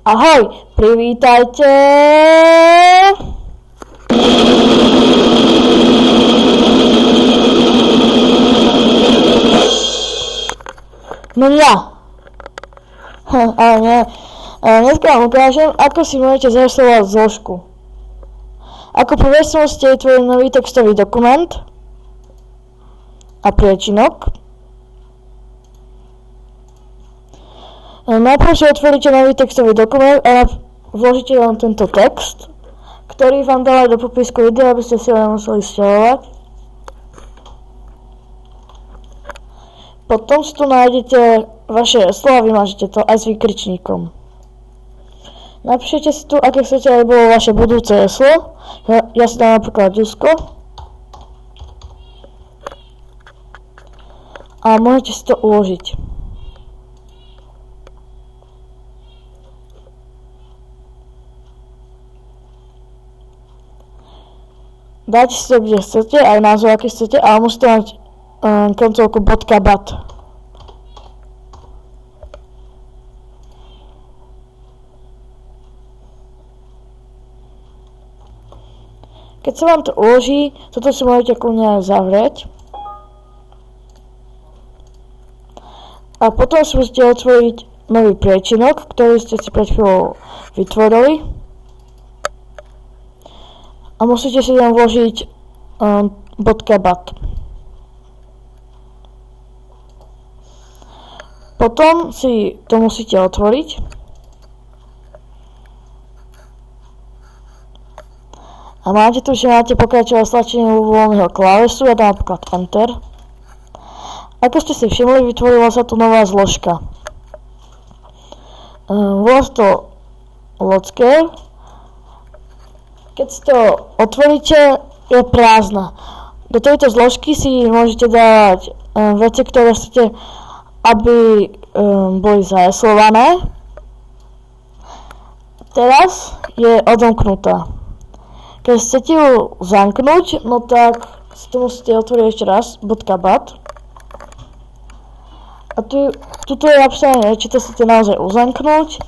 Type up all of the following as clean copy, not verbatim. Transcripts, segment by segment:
Ahoj, privítajte. No ja. Ale nie. Dneska vám ukážem, ako si môžete zarestovať zložku. Ako prvé musíte vytvoriť nový textový dokument a priečinok. Najprv si otvoríte nový textový dokument a vložíte len tento text, ktorý vám dal aj do popisku videa, aby ste si ho nemuseli sťahovať. Potom si tu nájdete vaše heslo a vymažete to aj s výkričníkom. Napíšete si tu, aké chcete, aby bolo vaše budúce heslo. Ja si dám napríklad Jusko. A môžete si to uložiť. Dajte si to, kde chcete, aj názov, aký chcete, ale musíte mať koncovku .bat. Keď sa vám to uloží, toto si môžete kľudne zavrieť. A potom si musíte otvoriť nový priečinok, ktorý ste si pred chvíľou vytvorili. A musíte si tam vložiť .bat. Potom si to musíte otvoriť. A máte tu, že máte pokračovať stlačením ľubovoľného klávesu, ja dám napríklad Enter. Ako ste si všimli, vytvorila sa tu nová zložka. Volá sa to Locker. Keď si to otvoríte, je prázdna. Do tejto zložky si môžete dávať veci, ktoré chcete, aby boli zaheslované. Teraz je odomknutá. Keď chcete ju zamknúť, no tak si to musíte otvoriť ešte raz, .bat. A tuto je napísané, či to chcete naozaj uzamknúť.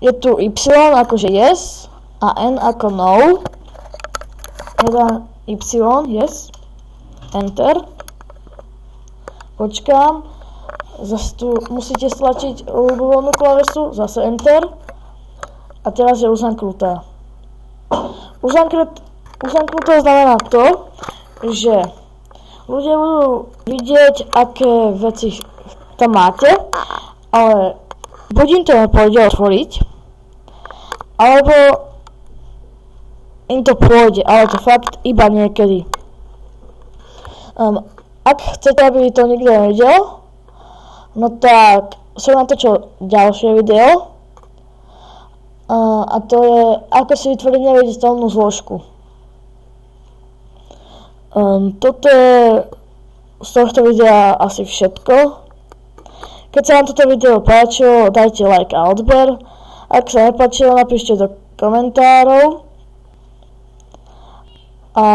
Je tu Y akože yes a N ako no. Jedá Y, yes. Enter. Počkám. Zase tu musíte stlačiť ľubovoľnú klávesu, zase Enter. A teraz je uzamknutá. Uzamknuté znamená to, že ľudia budú vidieť, aké veci tam máte, ale buď im to nepôjde otvoriť, alebo im to pôjde, ale to fakt iba niekedy. Ak chcete, aby to nikto nevidel, no tak som natočil ďalšie video, a to je, ako si vytvoriť neviditeľnú zložku. Toto je z tohto videa asi všetko. Keď sa vám toto video páčilo, dajte like a odber. Ak sa nepáčilo, napíšte do komentárov. A